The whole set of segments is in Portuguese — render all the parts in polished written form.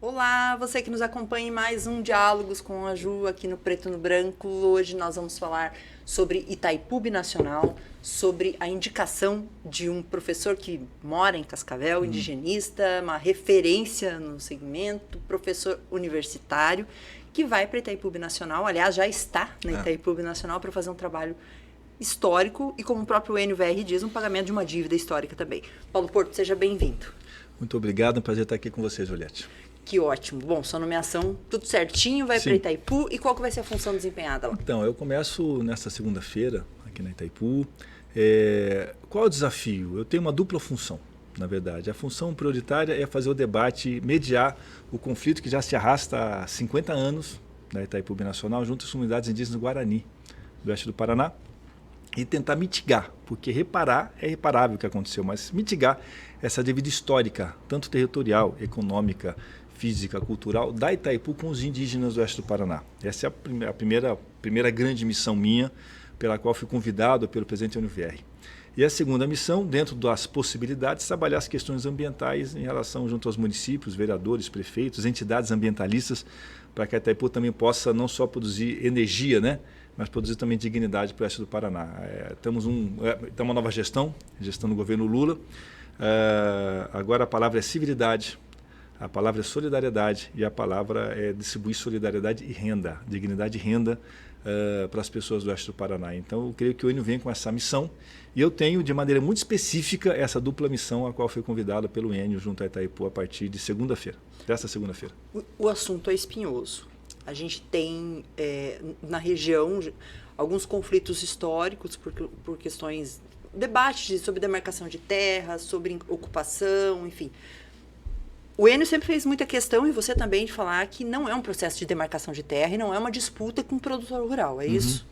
Olá, você que nos acompanha em mais um Diálogos com a Ju aqui no Preto no Branco. Hoje nós vamos falar sobre Itaipu Binacional, sobre a indicação de um professor que mora em Cascavel, indigenista, uma referência no segmento, professor universitário, que vai para Itaipu Binacional, aliás, já está na Itaipu Binacional para fazer um trabalho histórico e, como o próprio NVR diz, um pagamento de uma dívida histórica também. Paulo Porto, seja bem-vindo. Muito obrigado, é um prazer estar aqui com você, Juliette. Que ótimo. Bom, sua nomeação, tudo certinho, vai para Itaipu. E qual que vai ser a função desempenhada lá? Então, eu começo nesta segunda-feira, aqui na Itaipu. Qual é o desafio? Eu tenho uma dupla função, na verdade. A função prioritária é fazer o debate, mediar o conflito que já se arrasta há 50 anos na Itaipu Binacional, junto às comunidades indígenas Guarani, do oeste do Paraná, e tentar mitigar, porque reparar é reparável o que aconteceu, mas mitigar essa dívida histórica, tanto territorial, econômica, física, cultural, da Itaipu com os indígenas do oeste do Paraná. Essa é a primeira grande missão minha, pela qual fui convidado pelo presidente NVR. E a segunda missão, dentro das possibilidades, trabalhar as questões ambientais em relação junto aos municípios, vereadores, prefeitos, entidades ambientalistas, para que a Itaipu também possa não só produzir energia, né, mas produzir também dignidade para o oeste do Paraná. Temos uma nova gestão do governo Lula. Agora a palavra é civilidade, a palavra é solidariedade e a palavra é distribuir solidariedade e renda, dignidade e renda para as pessoas do oeste do Paraná. Então eu creio que o ONU vem com essa missão e eu tenho de maneira muito específica essa dupla missão a qual fui convidado pelo Enio junto a Itaipu a partir de desta segunda-feira. O assunto é espinhoso. A gente tem na região alguns conflitos históricos por questões, debates sobre demarcação de terras, sobre ocupação, enfim. O Enio sempre fez muita questão, e você também, de falar que não é um processo de demarcação de terra e não é uma disputa com o produtor rural, é isso?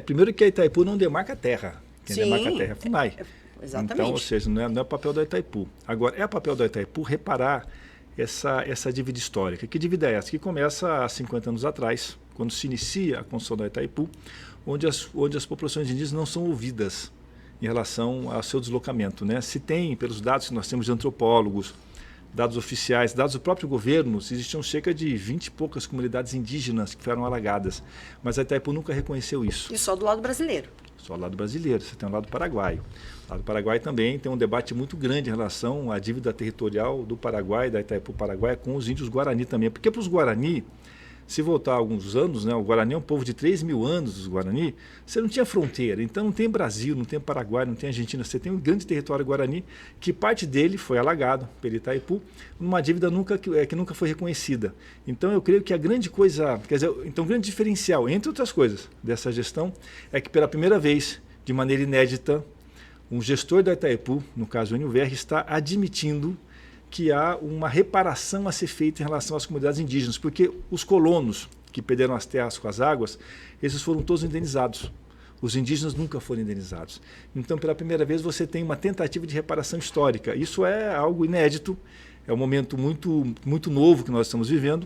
Primeiro que a Itaipu não demarca terra. Quem demarca a terra é a FUNAI. Exatamente. Então, ou seja, não é o papel da Itaipu. Agora, é o papel da Itaipu reparar essa dívida histórica. Que dívida é essa? Que começa há 50 anos atrás, quando se inicia a construção da Itaipu, onde as populações indígenas não são ouvidas em relação ao seu deslocamento, né? Se tem, pelos dados que nós temos de antropólogos, dados oficiais, dados do próprio governo, existiam cerca de 20 e poucas comunidades indígenas que foram alagadas, mas a Itaipu nunca reconheceu isso. E só do lado brasileiro? Só do lado brasileiro, você tem o lado paraguaio. O lado paraguai também tem um debate muito grande em relação à dívida territorial do Paraguai, da Itaipu Paraguai, com os índios Guarani também. Porque para os Guarani, se voltar alguns anos, né, o Guarani é um povo de 3 mil anos, os Guarani, você não tinha fronteira, então não tem Brasil, não tem Paraguai, não tem Argentina, você tem um grande território Guarani, que parte dele foi alagado pelo Itaipu, numa dívida que nunca foi reconhecida. Então eu creio que a grande coisa, o grande diferencial, entre outras coisas, dessa gestão, é que pela primeira vez, de maneira inédita, um gestor da Itaipu, no caso o NVR, está admitindo que há uma reparação a ser feita em relação às comunidades indígenas, porque os colonos que perderam as terras com as águas, esses foram todos indenizados. Os indígenas nunca foram indenizados. Então, pela primeira vez, você tem uma tentativa de reparação histórica. Isso é algo inédito, é um momento muito, muito novo que nós estamos vivendo,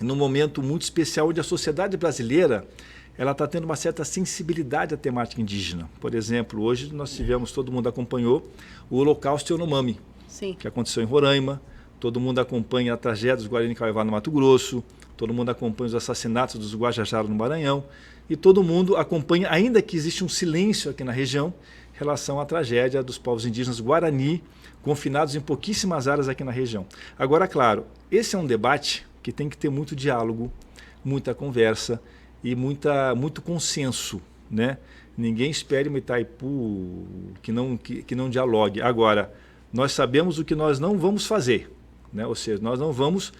num momento muito especial onde a sociedade brasileira ela está tendo uma certa sensibilidade à temática indígena. Por exemplo, hoje nós tivemos, todo mundo acompanhou, o Holocausto Yanomami, Sim. que aconteceu em Roraima, todo mundo acompanha a tragédia dos Guarani Kaiowá no Mato Grosso, todo mundo acompanha os assassinatos dos Guajajara no Maranhão, e todo mundo acompanha, ainda que existe um silêncio aqui na região, em relação à tragédia dos povos indígenas Guarani, confinados em pouquíssimas áreas aqui na região. Agora, claro, esse é um debate que tem que ter muito diálogo, muita conversa e muito consenso, né? Ninguém espere uma Itaipu que não dialogue. Agora, nós sabemos o que nós não vamos fazer, né? Ou seja, nós não vamos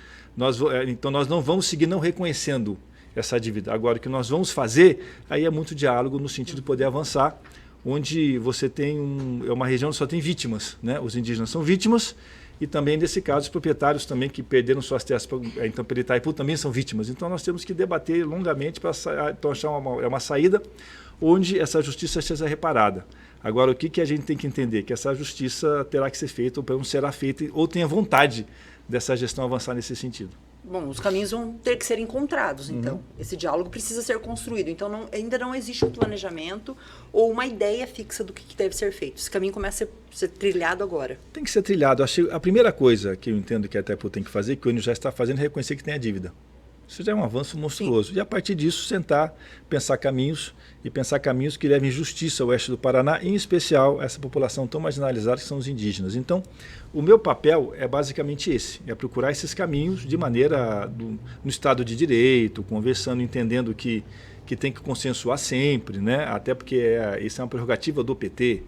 seguir não reconhecendo essa dívida. Agora, o que nós vamos fazer, aí é muito diálogo no sentido de poder avançar, onde você tem uma região que só tem vítimas, né? Os indígenas são vítimas e também, nesse caso, os proprietários também que perderam suas terras, então, pelo Itaipu, também são vítimas. Então, nós temos que debater longamente para achar uma saída onde essa justiça seja reparada. Agora, o que a gente tem que entender? Que essa justiça terá que ser feita, ou não será feita, ou tenha vontade dessa gestão avançar nesse sentido. Bom, os caminhos vão ter que ser encontrados, então. Esse diálogo precisa ser construído. Então, ainda não existe um planejamento ou uma ideia fixa do que deve ser feito. Esse caminho começa a ser trilhado agora. Tem que ser trilhado. A primeira coisa que eu entendo que a Itaipu tem que fazer, que o Enio já está fazendo, é reconhecer que tem a dívida. Isso já é um avanço monstruoso. Sim. E a partir disso, sentar, pensar caminhos que levem justiça ao oeste do Paraná, em especial a essa população tão marginalizada que são os indígenas. Então, o meu papel é basicamente esse, é procurar esses caminhos de maneira no Estado de Direito, conversando, entendendo que tem que consensuar sempre, né? Até porque isso é uma prerrogativa do PT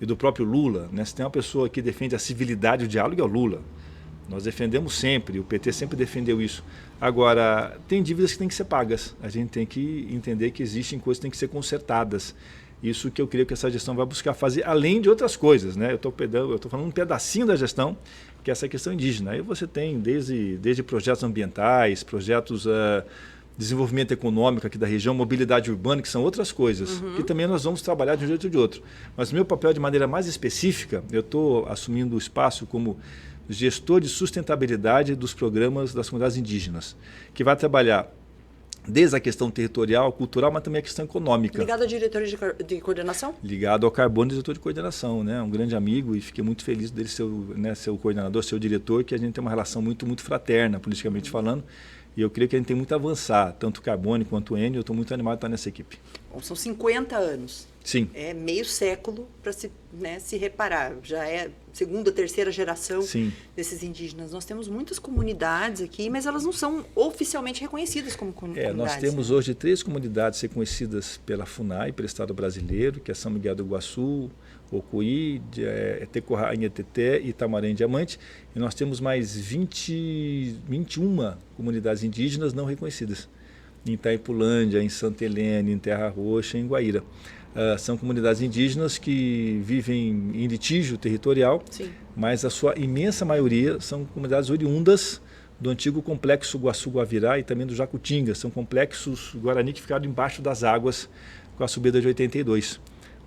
e do próprio Lula, né? Se tem uma pessoa que defende a civilidade e o diálogo, é o Lula. Nós defendemos sempre, o PT sempre defendeu isso. Agora, tem dívidas que têm que ser pagas. A gente tem que entender que existem coisas que têm que ser consertadas. Isso que eu creio que essa gestão vai buscar fazer, além de outras coisas, né? Eu estou falando um pedacinho da gestão, que é essa questão indígena. Aí você tem desde projetos ambientais, projetos de desenvolvimento econômico aqui da região, mobilidade urbana, que são outras coisas, que também nós vamos trabalhar de um jeito ou de outro. Mas o meu papel, de maneira mais específica, eu estou assumindo o espaço como gestor de sustentabilidade dos programas das comunidades indígenas, que vai trabalhar desde a questão territorial, cultural, mas também a questão econômica. Ligado ao diretor de coordenação? Ligado ao Carbono, diretor de coordenação, né? Um grande amigo, e fiquei muito feliz dele ser o coordenador, ser o diretor, que a gente tem uma relação muito, muito fraterna, politicamente falando, e eu creio que a gente tem muito a avançar, tanto o Carbone quanto o Enio. Eu estou muito animado de estar nessa equipe. Bom, são 50 anos. Sim. É meio século para se reparar. Já é segunda, terceira geração desses indígenas. Nós temos muitas comunidades aqui, mas elas não são oficialmente reconhecidas como comunidades. Nós temos hoje 3 comunidades reconhecidas pela FUNAI, pelo Estado brasileiro, que é São Miguel do Iguaçu, Ocuí, Tecorá, Inheteté e Itamarém Diamante. E nós temos mais 21 comunidades indígenas não reconhecidas. Em Itaipulândia, em Santa Helena, em Terra Roxa, em Guaíra. São comunidades indígenas que vivem em litígio territorial, mas a sua imensa maioria são comunidades oriundas do antigo complexo Guaçu-Guavirá e também do Jacutinga. São complexos Guarani que ficaram embaixo das águas com a subida de 82.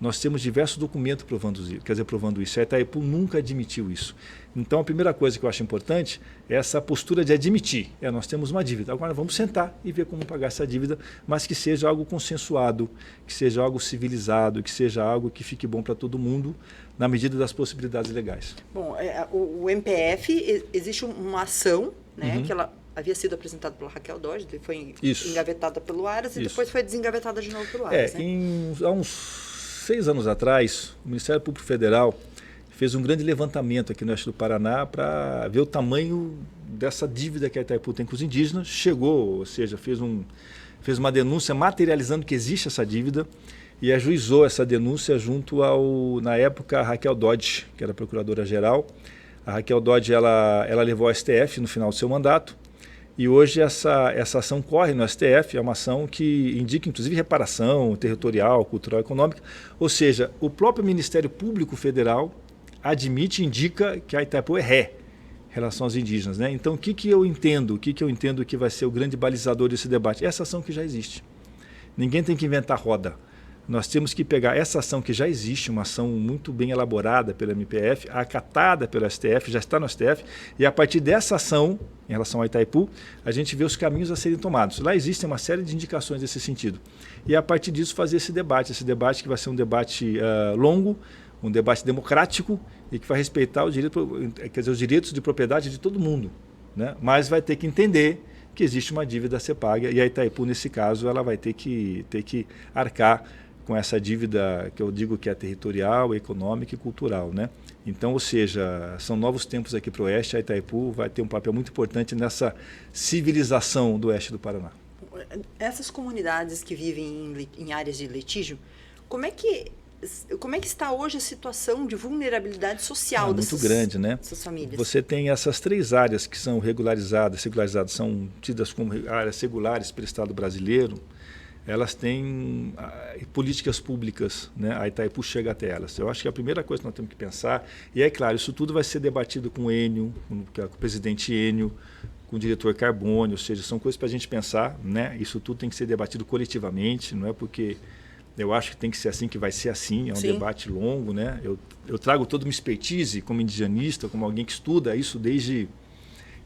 Nós temos diversos documentos provando isso. A Itaipu nunca admitiu isso. Então, a primeira coisa que eu acho importante é essa postura de admitir. Nós temos uma dívida. Agora, vamos sentar e ver como pagar essa dívida, mas que seja algo consensuado, que seja algo civilizado, que seja algo que fique bom para todo mundo, na medida das possibilidades legais. Bom, o MPF, existe uma ação, né, que ela havia sido apresentada pela Raquel Dodge, foi engavetada pelo Aras e depois foi desengavetada de novo pelo Aras. Há uns 6 anos atrás, o Ministério Público Federal fez um grande levantamento aqui no oeste do Paraná para ver o tamanho dessa dívida que a Itaipu tem com os indígenas. Chegou, ou seja, fez uma denúncia materializando que existe essa dívida e ajuizou essa denúncia junto na época, a Raquel Dodge, que era procuradora-geral. A Raquel Dodge ela levou ao STF no final do seu mandato. E hoje essa ação corre no STF, é uma ação que indica inclusive reparação territorial, cultural, econômica. Ou seja, o próprio Ministério Público Federal admite e indica que a Itaipu é ré em relação aos indígenas, né? Então, o que eu entendo? O que eu entendo que vai ser o grande balizador desse debate? Essa ação que já existe. Ninguém tem que inventar roda. Nós temos que pegar essa ação que já existe, uma ação muito bem elaborada pela MPF, acatada pelo STF, já está no STF, e a partir dessa ação, em relação ao Itaipu, a gente vê os caminhos a serem tomados. Lá existem uma série de indicações nesse sentido. E a partir disso fazer esse debate que vai ser um debate longo, um debate democrático e que vai respeitar os direitos de propriedade de todo mundo, né? Mas vai ter que entender que existe uma dívida a ser paga e a Itaipu, nesse caso, ela vai ter que arcar com essa dívida que eu digo que é territorial, econômica e cultural, né? Então, ou seja, são novos tempos aqui para o oeste, a Itaipu vai ter um papel muito importante nessa civilização do oeste do Paraná. Essas comunidades que vivem em áreas de litígio, como é que está hoje a situação de vulnerabilidade social muito grande, né? Dessas famílias? Você tem essas 3 áreas que são regularizadas, são tidas como áreas regulares pelo Estado brasileiro. Elas têm políticas públicas, né? A Itaipu chega até elas. Eu acho que a primeira coisa que nós temos que pensar, e é claro, isso tudo vai ser debatido com o Enio, com o presidente Enio, com o diretor Carbone, ou seja, são coisas para a gente pensar, né? Isso tudo tem que ser debatido coletivamente, não é porque eu acho que tem que ser assim que vai ser assim, é um debate longo, né? Eu trago toda uma expertise como indigenista, como alguém que estuda isso desde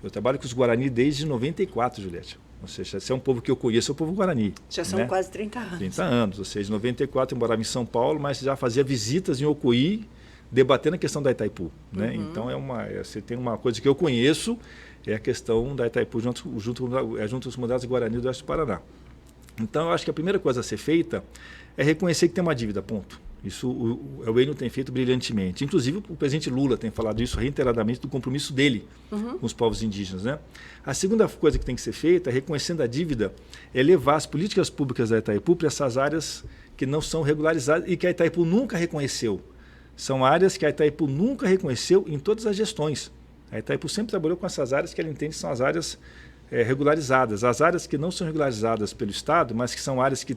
Eu trabalho com os Guarani desde 94, Juliette. Ou seja, esse é um povo que eu conheço, é o povo Guarani. Já são quase 30 anos. 30 anos, ou seja, em 94 eu morava em São Paulo, mas já fazia visitas em Ocoí, debatendo a questão da Itaipu. Né? Então, você tem uma coisa que eu conheço, é a questão da Itaipu junto aos comunidades Guarani do Oeste do Paraná. Então, eu acho que a primeira coisa a ser feita é reconhecer que tem uma dívida, ponto. Isso o Enio tem feito brilhantemente. Inclusive, o presidente Lula tem falado isso reiteradamente do compromisso dele com os povos indígenas. Né? A segunda coisa que tem que ser feita, reconhecendo a dívida, é levar as políticas públicas da Itaipu para essas áreas que não são regularizadas e que a Itaipu nunca reconheceu. São áreas que a Itaipu nunca reconheceu em todas as gestões. A Itaipu sempre trabalhou com essas áreas que ela entende que são as áreas regularizadas. As áreas que não são regularizadas pelo Estado, mas que são áreas que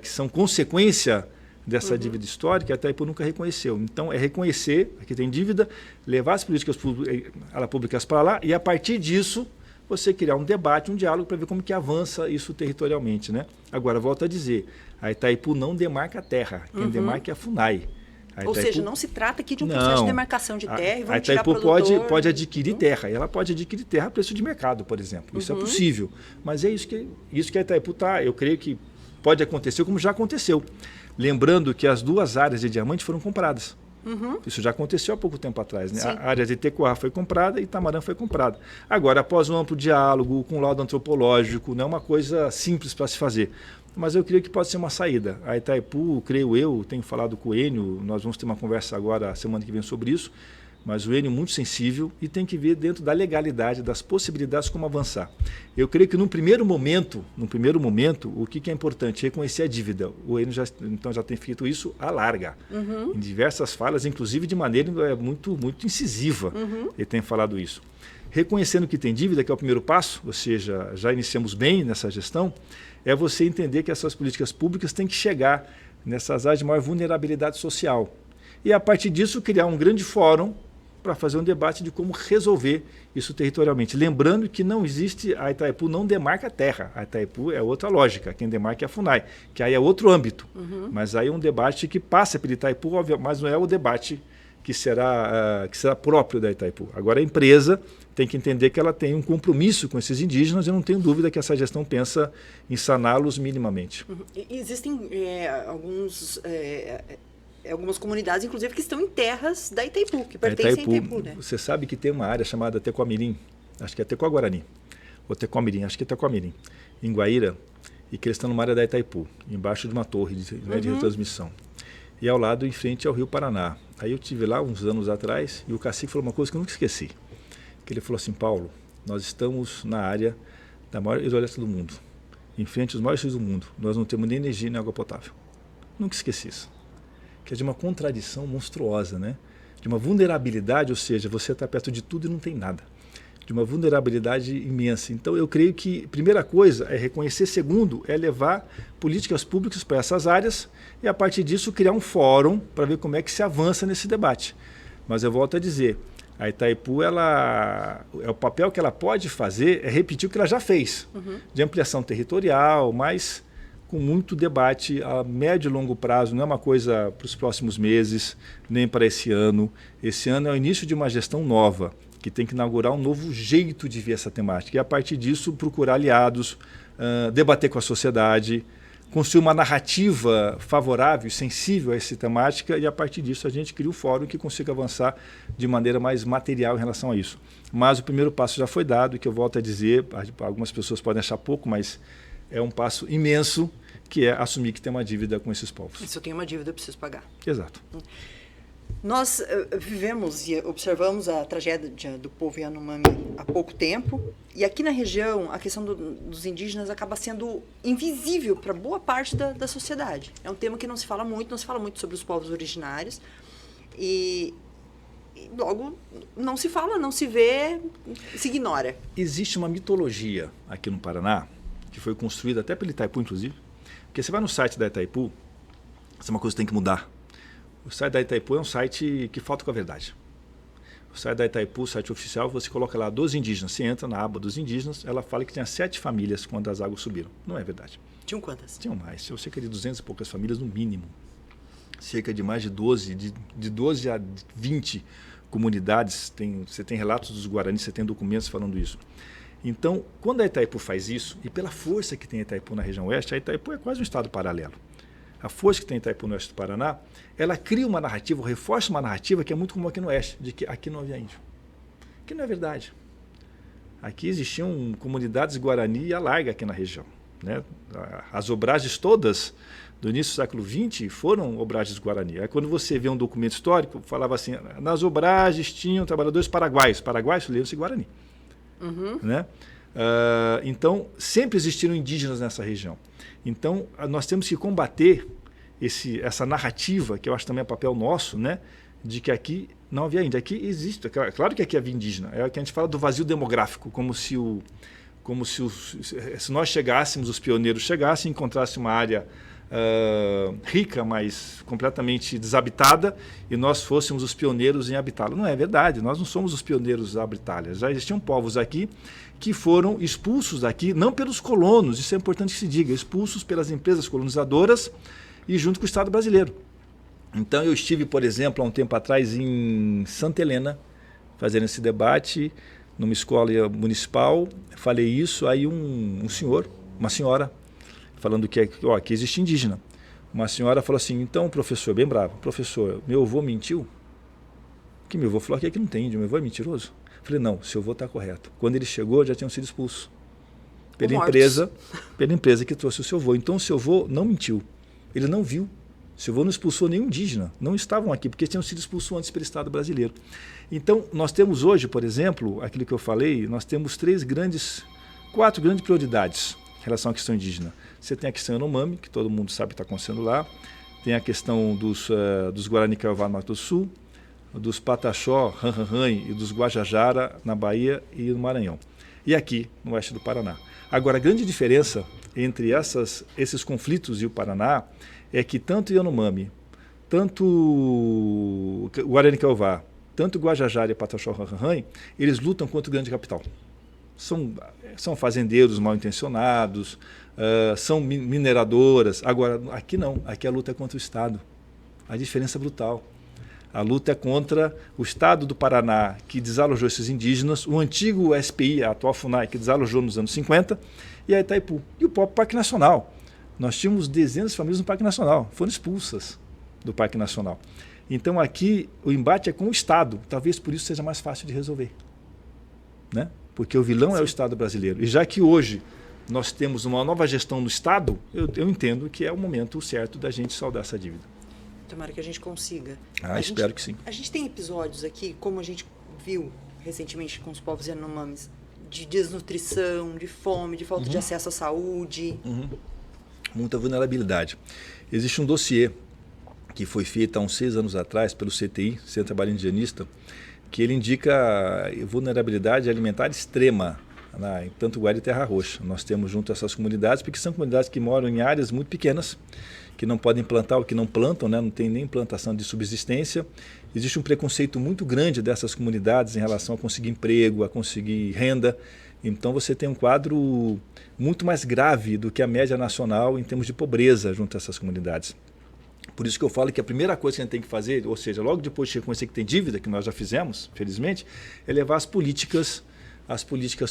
são consequência dessa dívida histórica, a Itaipu nunca reconheceu. Então, é reconhecer que tem dívida, levar as políticas públicas para lá e, a partir disso, você criar um debate, um diálogo para ver como que avança isso territorialmente. Né? Agora, volto a dizer, a Itaipu não demarca a terra, quem demarca é a FUNAI. Ou seja, não se trata aqui de um processo de demarcação de terra e vamos tirar produtor. A Itaipu pode adquirir terra, e ela pode adquirir terra a preço de mercado, por exemplo. Isso é possível. Mas é isso que a Itaipu está, eu creio que pode acontecer, como já aconteceu. Lembrando que as 2 áreas de diamante foram compradas. Isso já aconteceu há pouco tempo atrás. Né? A área de Itequá foi comprada e Itamarã foi comprada. Agora, após um amplo diálogo, com laudo antropológico, não é uma coisa simples para se fazer. Mas eu creio que pode ser uma saída. A Itaipu, creio eu, tenho falado com o Enio, nós vamos ter uma conversa agora, semana que vem, sobre isso, mas o Enio é muito sensível e tem que ver dentro da legalidade, das possibilidades como avançar. Eu creio que num primeiro momento, o que é importante? Reconhecer a dívida. O Enio já tem feito isso à larga, em diversas falas, inclusive de maneira muito, muito incisiva. Ele tem falado isso. Reconhecendo que tem dívida, que é o primeiro passo, ou seja, já iniciamos bem nessa gestão, é você entender que essas políticas públicas têm que chegar nessas áreas de maior vulnerabilidade social. E, a partir disso, criar um grande fórum para fazer um debate de como resolver isso territorialmente. Lembrando que não existe, a Itaipu não demarca a terra, a Itaipu é outra lógica, quem demarca é a FUNAI, que aí é outro âmbito. Mas aí é um debate que passa pelo Itaipu, mas não é o debate que será próprio da Itaipu. Agora, a empresa tem que entender que ela tem um compromisso com esses indígenas e eu não tenho dúvida que essa gestão pensa em saná-los minimamente. Existem algumas comunidades, inclusive, que estão em terras da Itaipu, que pertencem à Itaipu. Né? Você sabe que tem uma área chamada Tecoamirim, acho que é Tecoa-Guarani, ou Tecoamirim, acho que é Tecoamirim, em Guaíra, e que eles estão numa área da Itaipu, embaixo de uma torre de retransmissão. E ao lado, em frente ao Rio Paraná. Aí eu estive lá uns anos atrás e o cacique falou uma coisa que eu nunca esqueci. Que ele falou assim: Paulo, nós estamos na área da maior hidrelétrica do mundo, em frente aos maiores rios do mundo. Nós não temos nem energia nem água potável. Nunca esqueci isso. Que é de uma contradição monstruosa, né? De uma vulnerabilidade, ou seja, você está perto de tudo e não tem nada. De uma vulnerabilidade imensa. Então, eu creio que, primeira coisa, é reconhecer. Segundo, é levar políticas públicas para essas áreas e, a partir disso, criar um fórum para ver como é que se avança nesse debate. Mas eu volto a dizer, a Itaipu, o papel que ela pode fazer é repetir o que ela já fez, de ampliação territorial, mas com muito debate a médio e longo prazo, não é uma coisa para os próximos meses, nem para esse ano. Esse ano é o início de uma gestão nova, que tem que inaugurar um novo jeito de ver essa temática. E, a partir disso, procurar aliados, debater com a sociedade, construir uma narrativa favorável e sensível a essa temática, e, a partir disso, a gente cria um fórum que consiga avançar de maneira mais material em relação a isso. Mas o primeiro passo já foi dado, e que eu volto a dizer, algumas pessoas podem achar pouco, mas é um passo imenso, que é assumir que tem uma dívida com esses povos. Se eu tenho uma dívida, eu preciso pagar. Exato. Nós vivemos e observamos a tragédia do povo Yanomami há pouco tempo, e aqui na região a questão dos indígenas acaba sendo invisível para boa parte da sociedade. É um tema que não se fala muito sobre os povos originários, e logo não se fala, não se vê, se ignora. Existe uma mitologia aqui no Paraná, que foi construída até pela Itaipu, inclusive, porque você vai no site da Itaipu, isso é uma coisa que tem que mudar. O site da Itaipu é um site que falta com a verdade. O site da Itaipu, o site oficial, você coloca lá dos indígenas. Você entra na aba dos indígenas, ela fala que tinha 7 famílias quando as águas subiram. Não é verdade. Tinham quantas? Tinham mais. Cerca de 200 e poucas famílias no mínimo. Cerca de mais de 12, de 12 a 20 comunidades, você tem relatos dos Guaranis, você tem documentos falando isso. Então, quando a Itaipu faz isso, e pela força que tem a Itaipu na região oeste, a Itaipu é quase um estado paralelo. A força que tem a Itaipu no oeste do Paraná, ela cria uma narrativa, reforça uma narrativa que é muito comum aqui no oeste, de que aqui não havia índio. Que não é verdade. Aqui existiam comunidades Guarani à larga aqui na região, né? As obragens todas do início do século XX foram obragens Guarani. Aí quando você vê um documento histórico, falava assim, nas obragens tinham trabalhadores paraguaios. Paraguaios leram-se Guarani. Né? Então, sempre existiram indígenas nessa região. Então, nós temos que combater essa narrativa, que eu acho também é papel nosso, né? De que aqui não havia índio. Aqui existe, claro que aqui havia indígena. É o que a gente fala do vazio demográfico, como se nós chegássemos, os pioneiros chegassem, encontrassem uma área rica, mas completamente desabitada, e nós fôssemos os pioneiros em habitá-la. Não é verdade, nós não somos os pioneiros a habitá-la. Já existiam povos aqui que foram expulsos daqui, não pelos colonos, isso é importante que se diga, expulsos pelas empresas colonizadoras e junto com o Estado brasileiro. Então eu estive, por exemplo, há um tempo atrás em Santa Helena, fazendo esse debate numa escola municipal, falei isso, aí um senhor, uma senhora, falando que aqui existe indígena. Uma senhora falou assim, então, professor, bem bravo, professor, meu avô mentiu? Que meu avô falou que aqui não tem índio, meu avô é mentiroso? Falei, não, seu avô está correto. Quando ele chegou, já tinham sido expulsos pela empresa que trouxe o seu avô. Então, o seu avô não mentiu, ele não viu. O seu avô não expulsou nenhum indígena, não estavam aqui, porque tinham sido expulsos antes pelo Estado brasileiro. Então, nós temos hoje, por exemplo, aquilo que eu falei, nós temos 4 grandes prioridades em relação à questão indígena. Você tem a questão Yanomami, que todo mundo sabe que está acontecendo lá. Tem a questão dos Guarani Kaiowá no Mato do Sul, dos Pataxó, Ranranhã e dos Guajajara na Bahia e no Maranhão. E aqui, no oeste do Paraná. Agora, a grande diferença entre esses conflitos e o Paraná é que tanto Yanomami, tanto Guarani Kaiowá, tanto Guajajara e Pataxó, Ranranhã, eles lutam contra o grande capital. São fazendeiros mal intencionados, são mineradoras. Agora, aqui não, aqui a luta é contra o Estado. A diferença é brutal. A luta é contra o Estado do Paraná, que desalojou esses indígenas, o antigo SPI, a atual FUNAI, que desalojou nos anos 50, e a Itaipu. E o próprio Parque Nacional. Nós tínhamos dezenas de famílias no Parque Nacional, foram expulsas do Parque Nacional. Então aqui o embate é com o Estado, talvez por isso seja mais fácil de resolver, né? Porque o vilão é o Estado brasileiro. E já que hoje nós temos uma nova gestão no Estado, eu entendo que é o momento certo da gente saldar essa dívida. Tomara que a gente consiga. Espero que sim. A gente tem episódios aqui, como a gente viu recentemente com os povos Yanomamis, de desnutrição, de fome, de falta de acesso à saúde. Muita vulnerabilidade. Existe um dossiê que foi feito há uns 6 anos atrás pelo CTI, Centro de Trabalho Indigenista, que ele indica vulnerabilidade alimentar extrema, em tanto Guari e Terra Roxa. Nós temos junto essas comunidades, porque são comunidades que moram em áreas muito pequenas, que não podem plantar ou que não plantam, né? Não tem nem plantação de subsistência. Existe um preconceito muito grande dessas comunidades em relação a conseguir emprego, a conseguir renda. Então você tem um quadro muito mais grave do que a média nacional em termos de pobreza junto a essas comunidades. Por isso que eu falo que a primeira coisa que a gente tem que fazer, ou seja, logo depois de reconhecer que tem dívida, que nós já fizemos, felizmente, é levar as políticas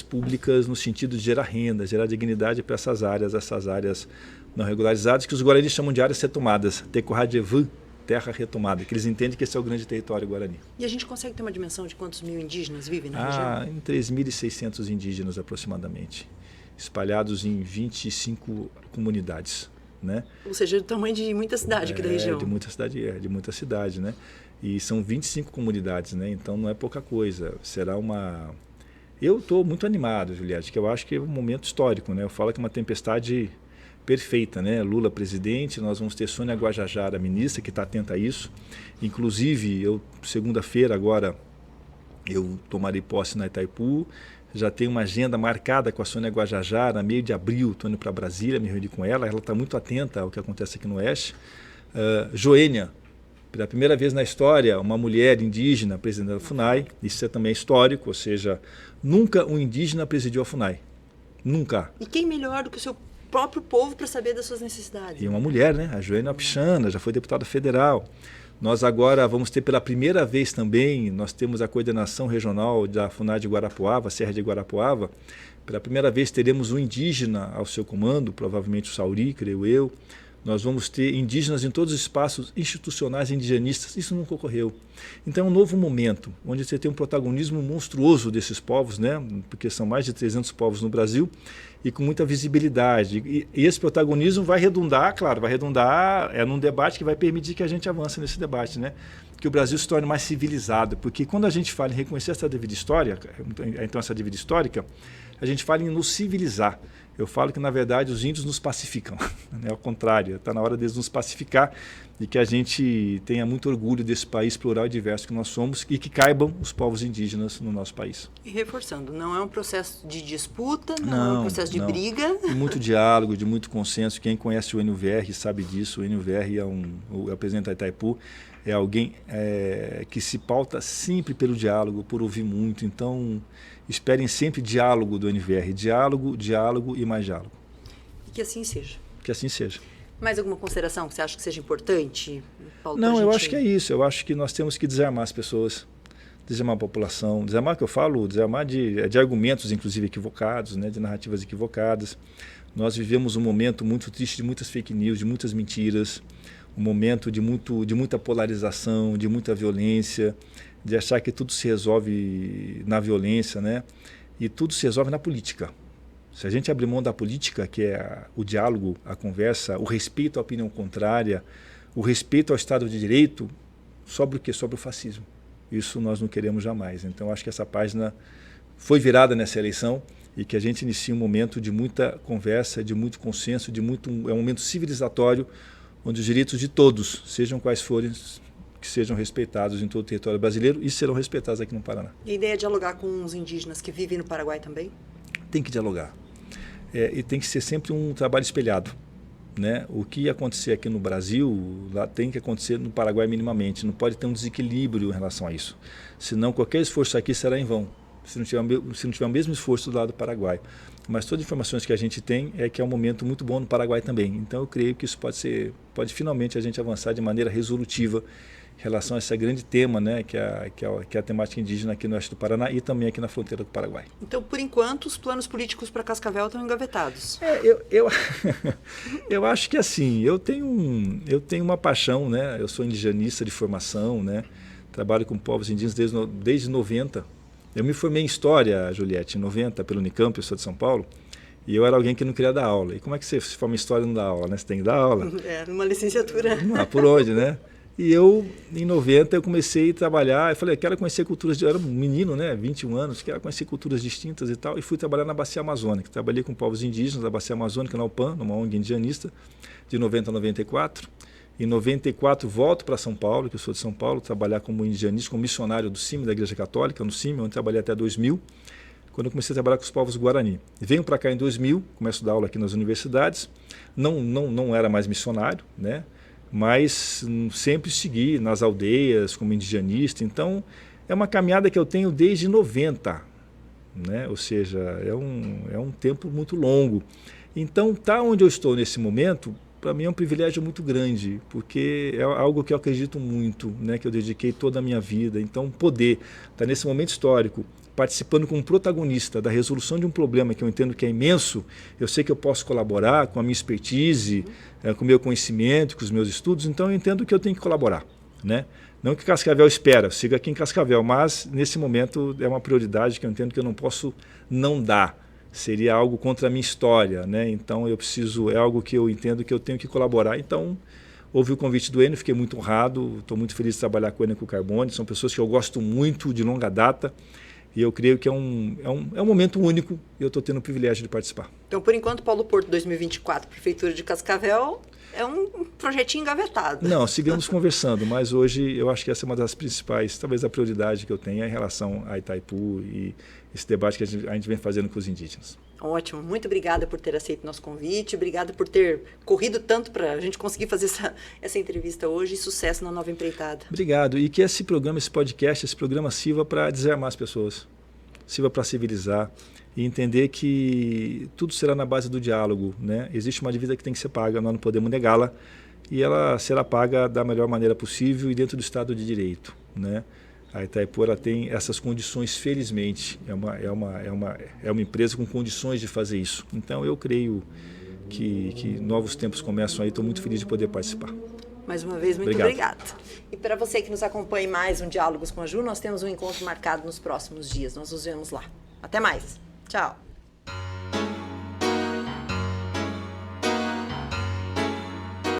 públicas no sentido de gerar renda, gerar dignidade para essas áreas não regularizadas, que os guaranis chamam de áreas retomadas, Tecorradjevu, terra retomada, que eles entendem que esse é o grande território guarani. E a gente consegue ter uma dimensão de quantos mil indígenas vivem na região? Em 3.600 indígenas aproximadamente, espalhados em 25 comunidades. Né? Ou seja, do tamanho de muita cidade aqui da região. De muita cidade, né? E são 25 comunidades, né? Então não é pouca coisa. Será uma... Eu estou muito animado, Juliette, que eu acho que é um momento histórico, né? Eu falo que é uma tempestade perfeita, né? Lula presidente, nós vamos ter Sônia Guajajara, ministra, que está atenta a isso. Inclusive, segunda-feira agora, eu tomarei posse na Itaipu, já tenho uma agenda marcada com a Sônia Guajajara, meio de abril, estou indo para Brasília, me reuni com ela está muito atenta ao que acontece aqui no Oeste. Joênia, pela primeira vez na história, uma mulher indígena presidente da FUNAI, isso também é histórico, ou seja, nunca um indígena presidiu a FUNAI, nunca. E quem melhor do que o seu próprio povo para saber das suas necessidades? E uma mulher, né? A Joênia Pichana, já foi deputada federal. Nós agora vamos ter pela primeira vez também, nós temos a coordenação regional da FUNAD de Guarapuava, Serra de Guarapuava. Pela primeira vez teremos um indígena ao seu comando, provavelmente o Sauri, creio eu. Nós vamos ter indígenas em todos os espaços institucionais indigenistas. Isso nunca ocorreu. Então é um novo momento, onde você tem um protagonismo monstruoso desses povos, né? Porque são mais de 300 povos no Brasil, e com muita visibilidade. E esse protagonismo vai redundar, claro, num debate que vai permitir que a gente avance nesse debate, né? Que o Brasil se torne mais civilizado. Porque quando a gente fala em reconhecer essa devida história, então essa devida histórica, a gente fala em nos civilizar. Eu falo que, na verdade, os índios nos pacificam. É ao contrário, está na hora deles nos pacificar e que a gente tenha muito orgulho desse país plural e diverso que nós somos e que caibam os povos indígenas no nosso país. E reforçando, não é um processo de disputa, não é um processo de briga. De muito diálogo, de muito consenso. Quem conhece o NUVR sabe disso. O NUVR o presidente da Itaipu, é alguém que se pauta sempre pelo diálogo, por ouvir muito. Então, esperem sempre diálogo do NVR. Diálogo, diálogo e mais diálogo. E que assim seja. Que assim seja. Mais alguma consideração que você acha que seja importante, Paulo? Não, eu acho que é isso. Eu acho que nós temos que desarmar as pessoas, desarmar a população. Desarmar, que eu falo, desarmar de argumentos, inclusive, equivocados, né, de narrativas equivocadas. Nós vivemos um momento muito triste de muitas fake news, de muitas mentiras, um momento de muita polarização, de muita violência, de achar que tudo se resolve na violência, né? E tudo se resolve na política. Se a gente abrir mão da política, que é o diálogo, a conversa, o respeito à opinião contrária, o respeito ao Estado de Direito, sobra o quê? Sobra o fascismo. Isso nós não queremos jamais. Então, acho que essa página foi virada nessa eleição e que a gente inicie um momento de muita conversa, de muito consenso, é um momento civilizatório, onde os direitos de todos, sejam quais forem, que sejam respeitados em todo o território brasileiro e serão respeitados aqui no Paraná. E a ideia é dialogar com os indígenas que vivem no Paraguai também? Tem que dialogar. E tem que ser sempre um trabalho espelhado, né? O que acontecer aqui no Brasil, lá tem que acontecer no Paraguai minimamente. Não pode ter um desequilíbrio em relação a isso. Senão qualquer esforço aqui será em vão, se não tiver o mesmo esforço do lado do Paraguai. Mas todas as informações que a gente tem é que é um momento muito bom no Paraguai também. Então eu creio que isso pode finalmente a gente avançar de maneira resolutiva em relação a esse grande tema, né, que é a temática indígena aqui no oeste do Paraná e também aqui na fronteira do Paraguai. Então, por enquanto, os planos políticos para Cascavel estão engavetados. Eu acho que assim, eu tenho uma paixão, né? Eu sou indigenista de formação, né? Trabalho com povos indígenas desde 90. Eu me formei em História, Juliette, em 90, pelo Unicamp, eu sou de São Paulo, e eu era alguém que não queria dar aula. E como é que você se forma em História e não dá aula, né? Você tem que dar aula. Numa licenciatura. Por onde, né? E eu, em 90, eu comecei a trabalhar, eu falei, eu quero conhecer culturas, eu era um menino, né, 21 anos, quero conhecer culturas distintas e tal, e fui trabalhar na Bacia Amazônica. Trabalhei com povos indígenas da Bacia Amazônica, na UPAN, numa ONG indianista, de 90 a 94. Em 94, volto para São Paulo, que eu sou de São Paulo, trabalhar como indianista, como missionário do CIMI, da Igreja Católica, no CIMI, onde trabalhei até 2000, quando eu comecei a trabalhar com os povos Guarani. Venho para cá em 2000, começo a dar aula aqui nas universidades, não era mais missionário, né? Mas sempre segui nas aldeias como indigenista. Então, é uma caminhada que eu tenho desde 90, né? Ou seja, é um tempo muito longo. Então, tá onde eu estou nesse momento, para mim é um privilégio muito grande, porque é algo que eu acredito muito, né? Que eu dediquei toda a minha vida. Então, poder estar nesse momento histórico, participando como protagonista da resolução de um problema que eu entendo que é imenso, eu sei que eu posso colaborar com a minha expertise, com o meu conhecimento, com os meus estudos, então eu entendo que eu tenho que colaborar, né? Não que Cascavel espera, eu sigo aqui em Cascavel, mas nesse momento é uma prioridade que eu entendo que eu não posso não dar. Seria algo contra a minha história, né? Então é algo que eu entendo que eu tenho que colaborar. Então, houve o convite do Enio, fiquei muito honrado, estou muito feliz de trabalhar com o Enio e com o Carbone, são pessoas que eu gosto muito, de longa data, e eu creio que é um momento único e eu estou tendo o privilégio de participar. Então, por enquanto, Paulo Porto 2024, Prefeitura de Cascavel, é um projetinho engavetado. Não, sigamos conversando, mas hoje eu acho que essa é uma das principais, talvez a prioridade que eu tenho em relação a Itaipu e esse debate que a gente vem fazendo com os indígenas. Ótimo, muito obrigada por ter aceito o nosso convite, obrigada por ter corrido tanto para a gente conseguir fazer essa entrevista hoje e sucesso na nova empreitada. Obrigado, e que esse programa, esse podcast, esse programa sirva para desarmar as pessoas, sirva para civilizar e entender que tudo será na base do diálogo, né? Existe uma dívida que tem que ser paga, nós não podemos negá-la, e ela será paga da melhor maneira possível e dentro do Estado de Direito, né? A Itaipu ela tem essas condições, felizmente, é uma empresa com condições de fazer isso. Então eu creio que novos tempos começam aí, estou muito feliz de poder participar. Mais uma vez, muito Obrigado. obrigada. E para você que nos acompanha em mais um Diálogos com a Ju, nós temos um encontro marcado nos próximos dias. Nós nos vemos lá. Até mais. Tchau.